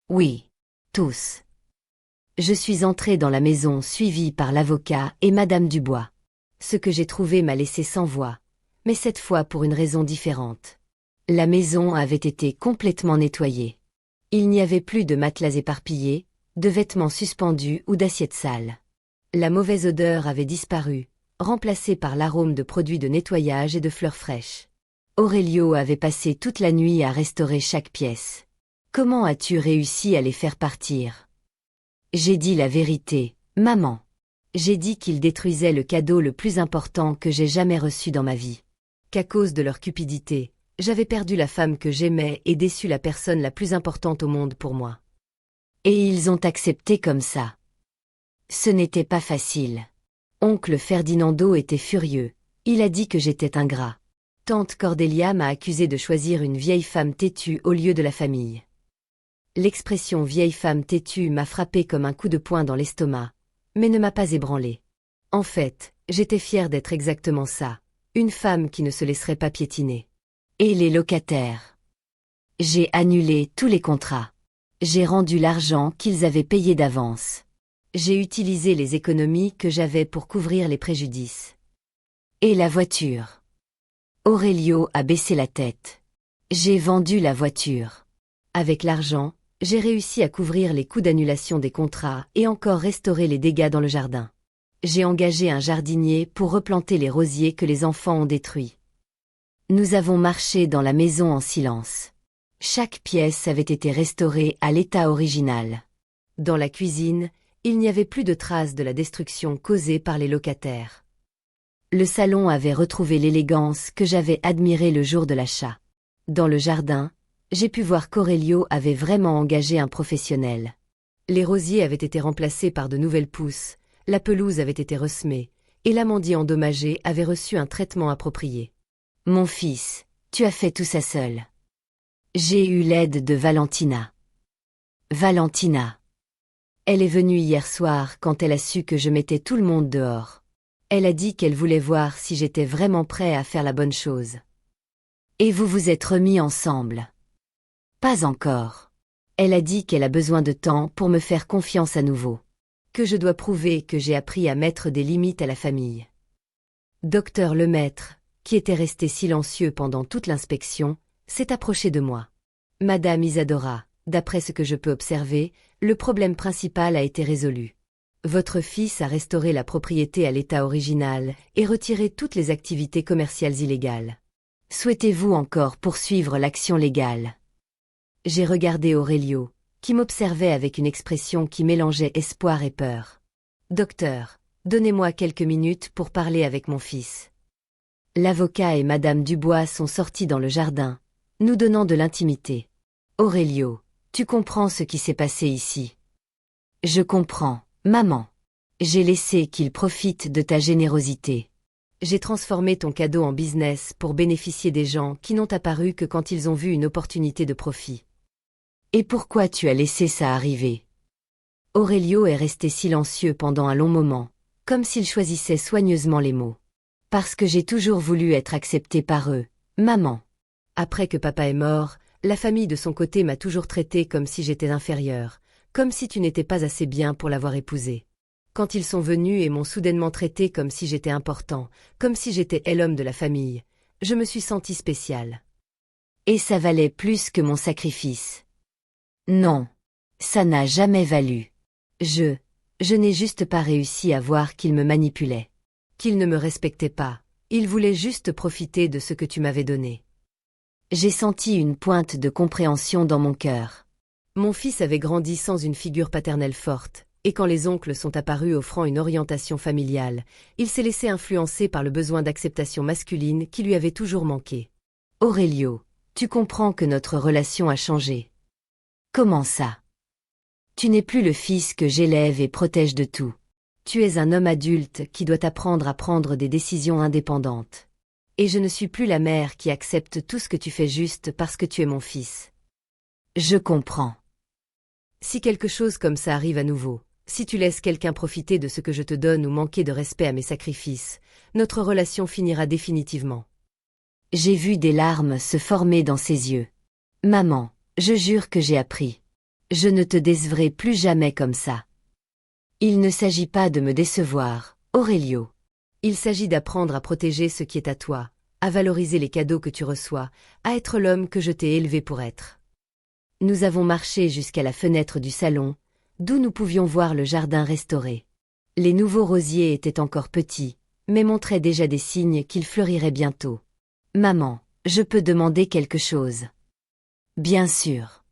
Oui, tous. Je suis entrée dans la maison suivie par l'avocat et Madame Dubois. Ce que j'ai trouvé m'a laissé sans voix, mais cette fois pour une raison différente. La maison avait été complètement nettoyée. Il n'y avait plus de matelas éparpillés, de vêtements suspendus ou d'assiettes sales. La mauvaise odeur avait disparu, remplacée par l'arôme de produits de nettoyage et de fleurs fraîches. Aurelio avait passé toute la nuit à restaurer chaque pièce. Comment as-tu réussi à les faire partir? J'ai dit la vérité, maman. J'ai dit qu'ils détruisaient le cadeau le plus important que j'ai jamais reçu dans ma vie. Qu'à cause de leur cupidité, j'avais perdu la femme que j'aimais et déçu la personne la plus importante au monde pour moi. Et ils ont accepté comme ça. Ce n'était pas facile. Oncle Ferdinando était furieux. Il a dit que j'étais ingrat. Tante Cordelia m'a accusé de choisir une vieille femme têtue au lieu de la famille. L'expression vieille femme têtue m'a frappé comme un coup de poing dans l'estomac, mais ne m'a pas ébranlé. En fait, j'étais fière d'être exactement ça, une femme qui ne se laisserait pas piétiner. Et les locataires. J'ai annulé tous les contrats. J'ai rendu l'argent qu'ils avaient payé d'avance. J'ai utilisé les économies que j'avais pour couvrir les préjudices. Et la voiture. Aurelio a baissé la tête. J'ai vendu la voiture. Avec l'argent, j'ai réussi à couvrir les coûts d'annulation des contrats et encore restaurer les dégâts dans le jardin. J'ai engagé un jardinier pour replanter les rosiers que les enfants ont détruits. Nous avons marché dans la maison en silence. Chaque pièce avait été restaurée à l'état original. Dans la cuisine, il n'y avait plus de traces de la destruction causée par les locataires. Le salon avait retrouvé l'élégance que j'avais admirée le jour de l'achat. Dans le jardin, j'ai pu voir qu'Aurelio avait vraiment engagé un professionnel. Les rosiers avaient été remplacés par de nouvelles pousses, la pelouse avait été ressemée, et l'amandier endommagé avait reçu un traitement approprié. Mon fils, tu as fait tout ça seul. J'ai eu l'aide de Valentina. Valentina. Elle est venue hier soir quand elle a su que je mettais tout le monde dehors. Elle a dit qu'elle voulait voir si j'étais vraiment prêt à faire la bonne chose. Et vous vous êtes remis ensemble. Pas encore. Elle a dit qu'elle a besoin de temps pour me faire confiance à nouveau. Que je dois prouver que j'ai appris à mettre des limites à la famille. Docteur Lemaître, qui était resté silencieux pendant toute l'inspection, s'est approché de moi. Madame Isadora, d'après ce que je peux observer, le problème principal a été résolu. Votre fils a restauré la propriété à l'état original et retiré toutes les activités commerciales illégales. Souhaitez-vous encore poursuivre l'action légale? J'ai regardé Aurelio, qui m'observait avec une expression qui mélangeait espoir et peur. Docteur, donnez-moi quelques minutes pour parler avec mon fils. L'avocat et Madame Dubois sont sortis dans le jardin, nous donnant de l'intimité. Aurelio, tu comprends ce qui s'est passé ici? Je comprends, maman. J'ai laissé qu'il profite de ta générosité. J'ai transformé ton cadeau en business pour bénéficier des gens qui n'ont apparu que quand ils ont vu une opportunité de profit. Et pourquoi tu as laissé ça arriver? Aurelio est resté silencieux pendant un long moment, comme s'il choisissait soigneusement les mots. Parce que j'ai toujours voulu être accepté par eux, maman. Après que papa est mort, la famille de son côté m'a toujours traité comme si j'étais inférieure, comme si tu n'étais pas assez bien pour l'avoir épousé. Quand ils sont venus et m'ont soudainement traité comme si j'étais important, comme si j'étais l'homme de la famille, je me suis sentie spéciale. Et ça valait plus que mon sacrifice. Non, ça n'a jamais valu. Je n'ai juste pas réussi à voir qu'il me manipulait. Qu'il ne me respectait pas, il voulait juste profiter de ce que tu m'avais donné. J'ai senti une pointe de compréhension dans mon cœur. Mon fils avait grandi sans une figure paternelle forte, et quand les oncles sont apparus offrant une orientation familiale, il s'est laissé influencer par le besoin d'acceptation masculine qui lui avait toujours manqué. Aurelio, tu comprends que notre relation a changé. Comment ça? Tu n'es plus le fils que j'élève et protège de tout. Tu es un homme adulte qui doit apprendre à prendre des décisions indépendantes. Et je ne suis plus la mère qui accepte tout ce que tu fais juste parce que tu es mon fils. Je comprends. Si quelque chose comme ça arrive à nouveau, si tu laisses quelqu'un profiter de ce que je te donne ou manquer de respect à mes sacrifices, notre relation finira définitivement. J'ai vu des larmes se former dans ses yeux. Maman, je jure que j'ai appris. Je ne te décevrai plus jamais comme ça. Il ne s'agit pas de me décevoir, Aurelio. Il s'agit d'apprendre à protéger ce qui est à toi, à valoriser les cadeaux que tu reçois, à être l'homme que je t'ai élevé pour être. Nous avons marché jusqu'à la fenêtre du salon, d'où nous pouvions voir le jardin restauré. Les nouveaux rosiers étaient encore petits, mais montraient déjà des signes qu'ils fleuriraient bientôt. Maman, je peux demander quelque chose? Bien sûr.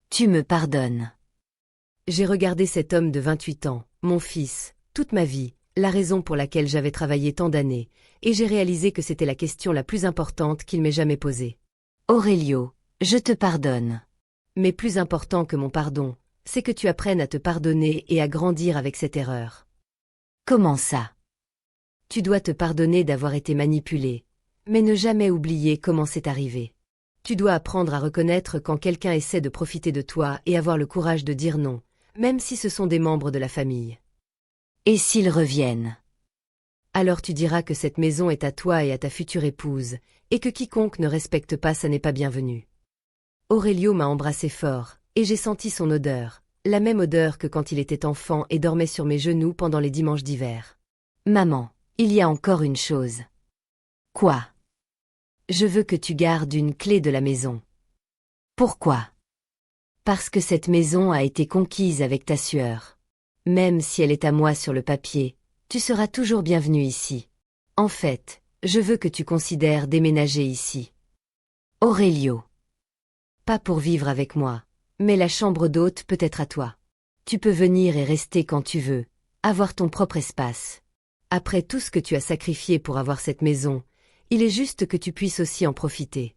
Tu me pardonnes. J'ai regardé cet homme de 28 ans, mon fils, toute ma vie, la raison pour laquelle j'avais travaillé tant d'années, et j'ai réalisé que c'était la question la plus importante qu'il m'ait jamais posée. Aurelio, je te pardonne. Mais plus important que mon pardon, c'est que tu apprennes à te pardonner et à grandir avec cette erreur. Comment ça? Tu dois te pardonner d'avoir été manipulé, mais ne jamais oublier comment c'est arrivé. Tu dois apprendre à reconnaître quand quelqu'un essaie de profiter de toi et avoir le courage de dire non, même si ce sont des membres de la famille. Et s'ils reviennent? Alors tu diras que cette maison est à toi et à ta future épouse, et que quiconque ne respecte pas ça n'est pas bienvenu. Aurelio m'a embrassé fort, et j'ai senti son odeur, la même odeur que quand il était enfant et dormait sur mes genoux pendant les dimanches d'hiver. Maman, il y a encore une chose. Quoi? Je veux que tu gardes une clé de la maison. Pourquoi? Parce que cette maison a été conquise avec ta sueur. Même si elle est à moi sur le papier, tu seras toujours bienvenue ici. En fait, je veux que tu considères déménager ici. Aurelio. Pas pour vivre avec moi, mais la chambre d'hôte peut être à toi. Tu peux venir et rester quand tu veux, avoir ton propre espace. Après tout ce que tu as sacrifié pour avoir cette maison, il est juste que tu puisses aussi en profiter.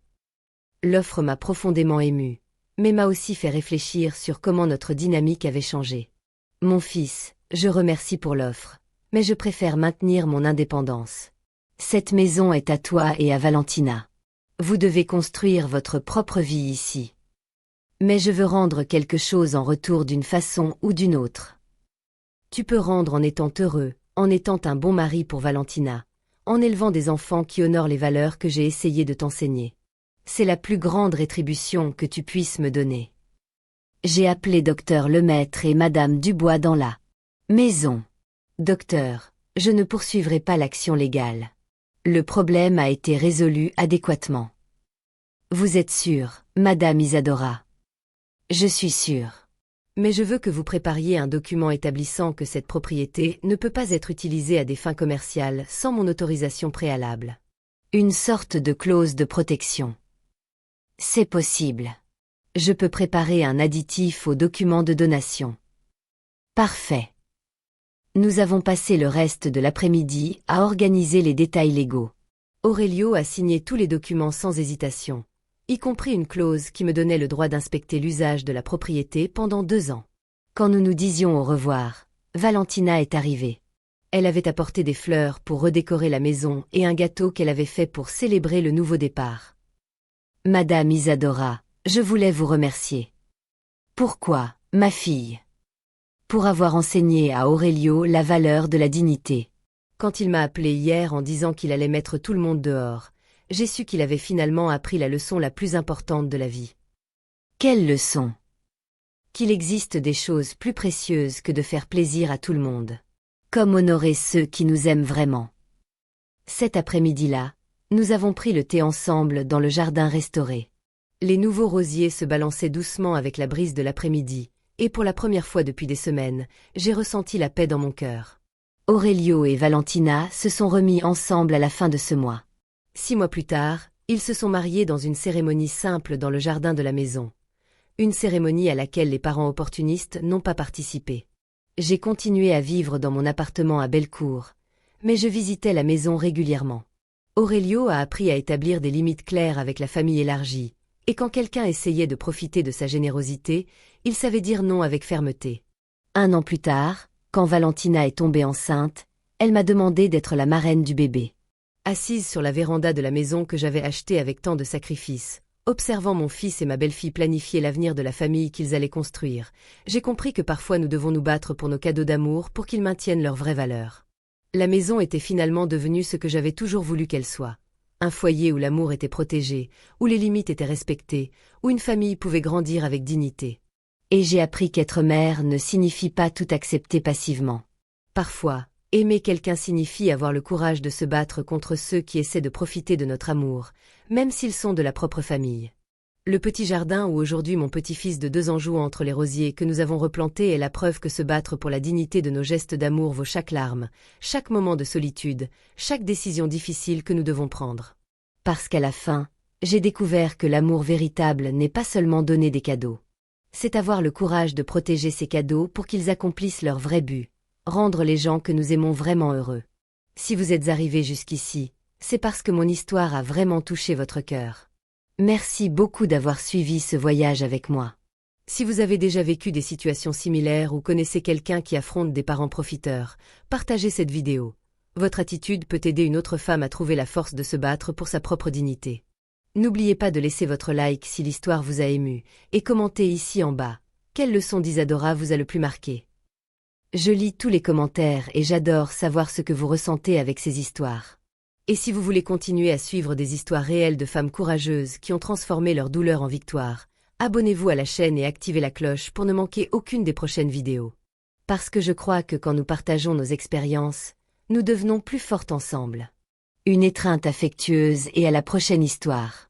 L'offre m'a profondément émue, mais m'a aussi fait réfléchir sur comment notre dynamique avait changé. Mon fils, je remercie pour l'offre, mais je préfère maintenir mon indépendance. Cette maison est à toi et à Valentina. Vous devez construire votre propre vie ici. Mais je veux rendre quelque chose en retour d'une façon ou d'une autre. Tu peux rendre en étant heureux, en étant un bon mari pour Valentina, en élevant des enfants qui honorent les valeurs que j'ai essayé de t'enseigner. C'est la plus grande rétribution que tu puisses me donner. J'ai appelé docteur Lemaître et madame Dubois dans la maison. Docteur, je ne poursuivrai pas l'action légale. Le problème a été résolu adéquatement. Vous êtes sûre, madame Isadora? Je suis sûre. Mais je veux que vous prépariez un document établissant que cette propriété ne peut pas être utilisée à des fins commerciales sans mon autorisation préalable. Une sorte de clause de protection. C'est possible. Je peux préparer un additif au document de donation. Parfait. Nous avons passé le reste de l'après-midi à organiser les détails légaux. Aurelio a signé tous les documents sans hésitation, y compris une clause qui me donnait le droit d'inspecter l'usage de la propriété pendant 2 ans. Quand nous nous disions au revoir, Valentina est arrivée. Elle avait apporté des fleurs pour redécorer la maison et un gâteau qu'elle avait fait pour célébrer le nouveau départ. Madame Isadora, je voulais vous remercier. Pourquoi, ma fille? Pour avoir enseigné à Aurelio la valeur de la dignité. Quand il m'a appelé hier en disant qu'il allait mettre tout le monde dehors, j'ai su qu'il avait finalement appris la leçon la plus importante de la vie. Quelle leçon? Qu'il existe des choses plus précieuses que de faire plaisir à tout le monde. Comme honorer ceux qui nous aiment vraiment. Cet après-midi-là, nous avons pris le thé ensemble dans le jardin restauré. Les nouveaux rosiers se balançaient doucement avec la brise de l'après-midi, et pour la première fois depuis des semaines, j'ai ressenti la paix dans mon cœur. Aurelio et Valentina se sont remis ensemble à la fin de ce mois. 6 mois plus tard, ils se sont mariés dans une cérémonie simple dans le jardin de la maison. Une cérémonie à laquelle les parents opportunistes n'ont pas participé. J'ai continué à vivre dans mon appartement à Bellecour, mais je visitais la maison régulièrement. Aurelio a appris à établir des limites claires avec la famille élargie, et quand quelqu'un essayait de profiter de sa générosité, il savait dire non avec fermeté. 1 an plus tard, quand Valentina est tombée enceinte, elle m'a demandé d'être la marraine du bébé. Assise sur la véranda de la maison que j'avais achetée avec tant de sacrifices, observant mon fils et ma belle-fille planifier l'avenir de la famille qu'ils allaient construire, j'ai compris que parfois nous devons nous battre pour nos cadeaux d'amour pour qu'ils maintiennent leur vraie valeur. La maison était finalement devenue ce que j'avais toujours voulu qu'elle soit. Un foyer où l'amour était protégé, où les limites étaient respectées, où une famille pouvait grandir avec dignité. Et j'ai appris qu'être mère ne signifie pas tout accepter passivement. Parfois, aimer quelqu'un signifie avoir le courage de se battre contre ceux qui essaient de profiter de notre amour, même s'ils sont de la propre famille. Le petit jardin où aujourd'hui mon petit-fils de 2 ans joue entre les rosiers que nous avons replantés est la preuve que se battre pour la dignité de nos gestes d'amour vaut chaque larme, chaque moment de solitude, chaque décision difficile que nous devons prendre. Parce qu'à la fin, j'ai découvert que l'amour véritable n'est pas seulement donner des cadeaux. C'est avoir le courage de protéger ces cadeaux pour qu'ils accomplissent leur vrai but, rendre les gens que nous aimons vraiment heureux. Si vous êtes arrivés jusqu'ici, c'est parce que mon histoire a vraiment touché votre cœur. Merci beaucoup d'avoir suivi ce voyage avec moi. Si vous avez déjà vécu des situations similaires ou connaissez quelqu'un qui affronte des parents profiteurs, partagez cette vidéo. Votre attitude peut aider une autre femme à trouver la force de se battre pour sa propre dignité. N'oubliez pas de laisser votre like si l'histoire vous a ému, et commentez ici en bas. Quelle leçon d'Isadora vous a le plus marqué? Je lis tous les commentaires et j'adore savoir ce que vous ressentez avec ces histoires. Et si vous voulez continuer à suivre des histoires réelles de femmes courageuses qui ont transformé leur douleur en victoire, abonnez-vous à la chaîne et activez la cloche pour ne manquer aucune des prochaines vidéos. Parce que je crois que quand nous partageons nos expériences, nous devenons plus fortes ensemble. Une étreinte affectueuse et à la prochaine histoire.